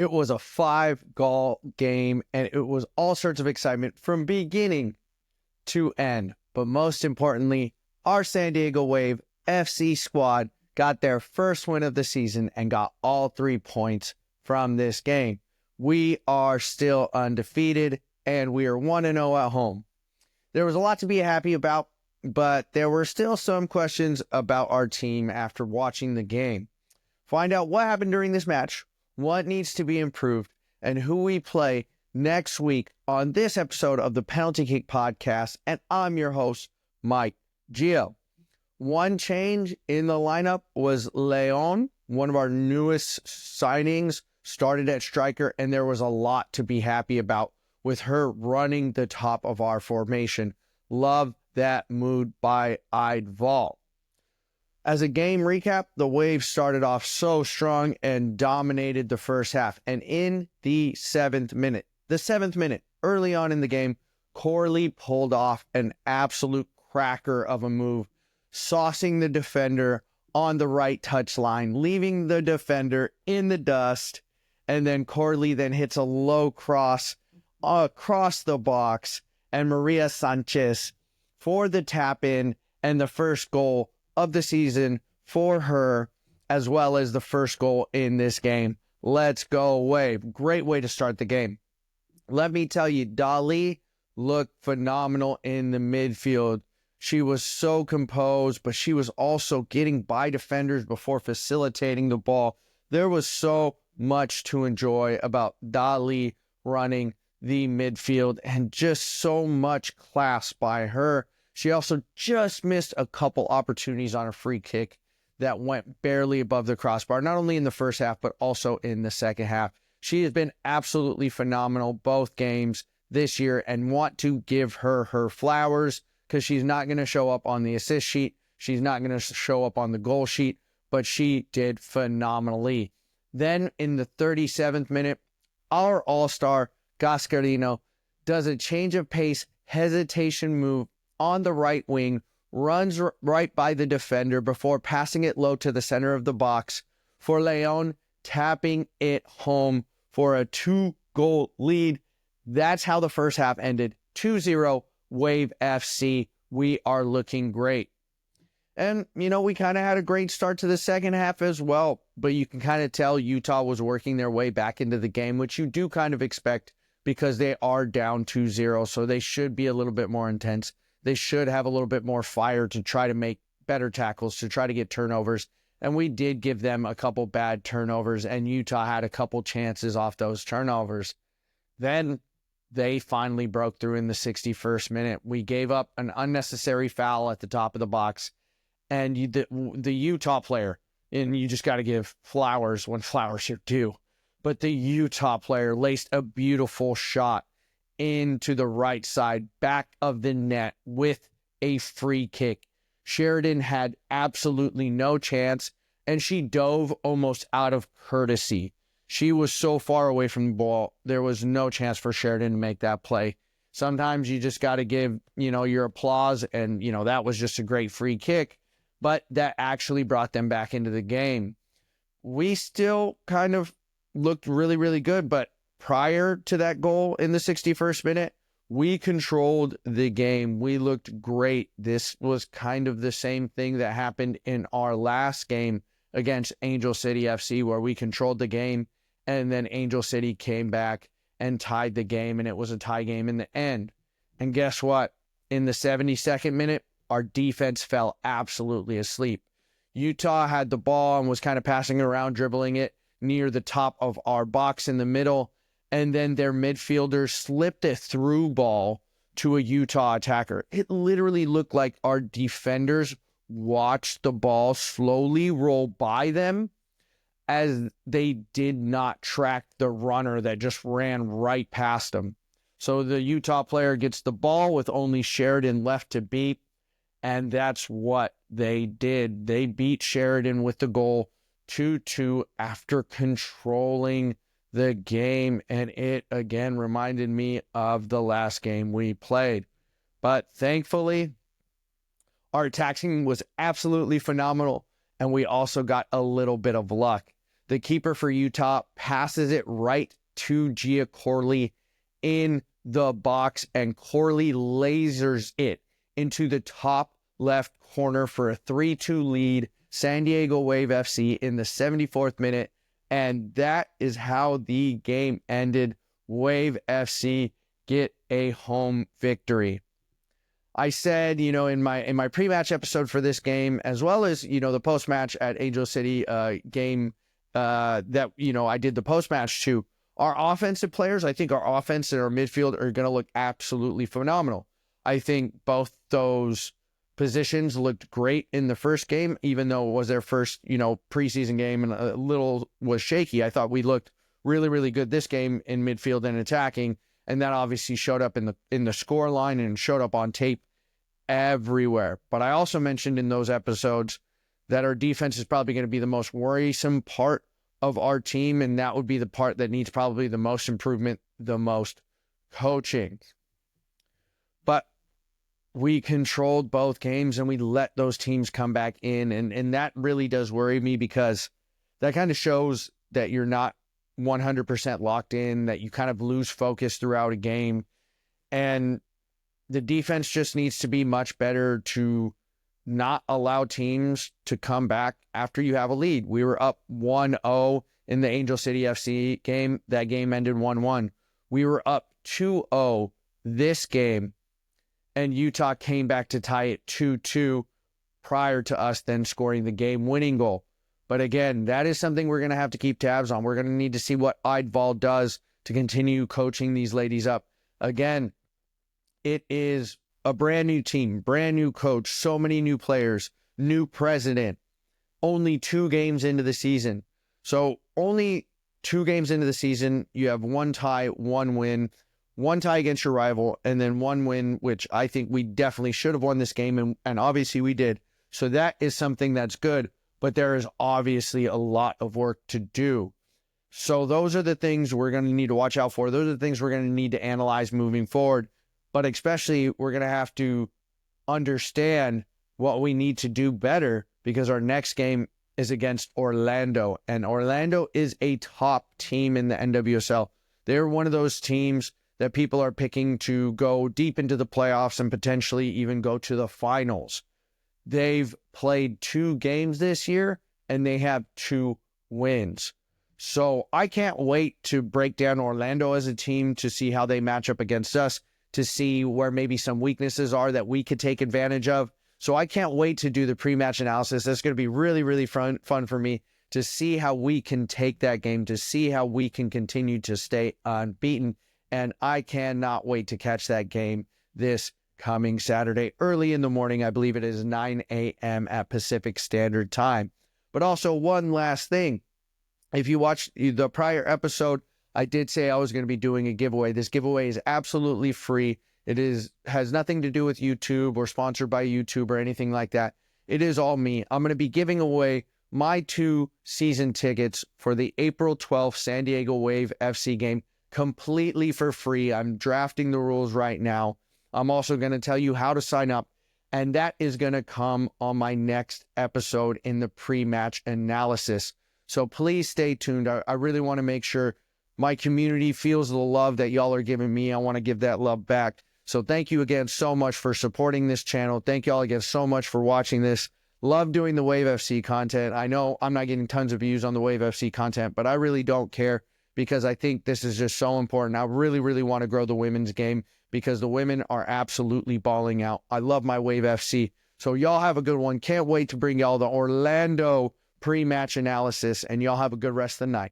It was a 5-goal game, and it was all sorts of excitement from beginning to end. But most importantly, our San Diego Wave FC squad got their first win of the season and got all 3 points from this game. We are still undefeated, and we are 1-0 at home. There was a lot to be happy about, but there were still some questions about our team after watching the game. Find out what happened during this match, what needs to be improved, and who we play next week on this episode of the Penalty Kick Podcast. And I'm your host, Mike Geo. One change in the lineup was Leon, one of our newest signings, started at striker, and there was a lot to be happy about with her running the top of our formation. Love that mood by Eidval. As a game recap, the Wave started off so strong and dominated the first half. And in the seventh minute, early on in the game, Corley pulled off an absolute cracker of a move, saucing the defender on the right touchline, leaving the defender in the dust. And then Corley then hits a low cross across the box, and Maria Sanchez for the tap in and the first goal of the season for her, as well as the first goal in this game. Let's go Wave. Great way to start the game. Let me tell you, Dali looked phenomenal in the midfield. She was so composed, but she was also getting by defenders before facilitating the ball. There was so much to enjoy about Dali running the midfield, and just so much class by her. She also just missed a couple opportunities on a free kick that went barely above the crossbar, not only in the first half, but also in the second half. She has been absolutely phenomenal both games this year, and want to give her her flowers, because she's not going to show up on the assist sheet. She's not going to show up on the goal sheet, but she did phenomenally. Then in the 37th minute, our all-star Gascarino does a change of pace, hesitation move on the right wing, runs right by the defender before passing it low to the center of the box for Leon, tapping it home for a 2-goal lead. That's how the first half ended. 2-0 Wave FC. We are looking great. And, we kind of had a great start to the second half as well, but you can kind of tell Utah was working their way back into the game, which you do kind of expect because they are down 2-0, so they should be a little bit more intense. They should have a little bit more fire to try to make better tackles, to try to get turnovers. And we did give them a couple bad turnovers, and Utah had a couple chances off those turnovers. Then they finally broke through in the 61st minute. We gave up an unnecessary foul at the top of the box, and the Utah player, and you just got to give flowers when flowers are due, but the Utah player laced a beautiful shot into the right side, back of the net with a free kick. Sheridan had absolutely no chance, and she dove almost out of courtesy. She was so far away from the ball, there was no chance for Sheridan to make that play. Sometimes you just got to give, your applause, and, that was just a great free kick, but that actually brought them back into the game. We still kind of looked really, really good, but prior to that goal in the 61st minute, we controlled the game. We looked great. This was kind of the same thing that happened in our last game against Angel City FC, where we controlled the game, and then Angel City came back and tied the game, and it was a tie game in the end. And guess what? In the 72nd minute, our defense fell absolutely asleep. Utah had the ball and was kind of passing it around, dribbling it near the top of our box in the middle, and then their midfielder slipped a through ball to a Utah attacker. It literally looked like our defenders watched the ball slowly roll by them as they did not track the runner that just ran right past them. So the Utah player gets the ball with only Sheridan left to beat, and that's what they did. They beat Sheridan with the goal 2-2 after controlling the game, and it again reminded me of the last game we played. But thankfully, our attacking was absolutely phenomenal, and we also got a little bit of luck. The keeper for Utah passes it right to Gia Corley in the box, and Corley lasers it into the top left corner for a 3-2 lead. San Diego Wave FC in the 74th minute. And that is how the game ended. Wave FC get a home victory. I said, in my pre-match episode for this game, as well as, the post-match at Angel City game that, I did the post-match to, our offensive players, I think our offense and our midfield are going to look absolutely phenomenal. I think both those positions looked great in the first game, even though it was their first, preseason game and a little was shaky. I thought we looked really, really good this game in midfield and attacking, and that obviously showed up in the score line and showed up on tape everywhere. But I also mentioned in those episodes that our defense is probably going to be the most worrisome part of our team, and that would be the part that needs probably the most improvement, the most coaching. But we controlled both games and we let those teams come back in, and that really does worry me, because that kind of shows that you're not 100% locked in, that you kind of lose focus throughout a game, and the defense just needs to be much better to not allow teams to come back after you have a lead. We were up 1-0 in the Angel City FC game. That game ended 1-1. We were up 2-0 this game, and Utah came back to tie it 2-2 prior to us then scoring the game-winning goal. But again, that is something we're going to have to keep tabs on. We're going to need to see what Eidval does to continue coaching these ladies up. Again, it is a brand new team, brand new coach, so many new players, new president, only 2 games into the season. So only 2 games into the season, you have 1 tie, 1 win, 1 tie against your rival, and then 1 win, which I think we definitely should have won this game, and obviously we did. So that is something that's good, but there is obviously a lot of work to do. So those are the things we're going to need to watch out for. Those are the things we're going to need to analyze moving forward. But especially, we're going to have to understand what we need to do better, because our next game is against Orlando. And Orlando is a top team in the NWSL. They're one of those teams that people are picking to go deep into the playoffs and potentially even go to the finals. They've played 2 games this year, and they have 2 wins. So I can't wait to break down Orlando as a team, to see how they match up against us, to see where maybe some weaknesses are that we could take advantage of. So I can't wait to do the pre-match analysis. That's going to be really, really fun for me to see how we can take that game, to see how we can continue to stay unbeaten. And I cannot wait to catch that game this coming Saturday early in the morning. I believe it is 9 a.m. at Pacific Standard Time. But also, one last thing. If you watched the prior episode, I did say I was going to be doing a giveaway. This giveaway is absolutely free. It has nothing to do with YouTube or sponsored by YouTube or anything like that. It is all me. I'm going to be giving away my 2 season tickets for the April 12th San Diego Wave FC game completely for free. I'm drafting the rules right now. I'm also going to tell you how to sign up, and that is going to come on my next episode in the pre-match analysis. So please stay tuned. I really want to make sure my community feels the love that y'all are giving me. I want to give that love back. So thank you again so much for supporting this channel. Thank y'all again so much for watching this. Love doing the Wave FC content. I know I'm not getting tons of views on the Wave FC content, but I really don't care, because I think this is just so important. I really, really want to grow the women's game, because the women are absolutely balling out. I love my Wave FC. So y'all have a good one. Can't wait to bring y'all the Orlando pre-match analysis, and y'all have a good rest of the night.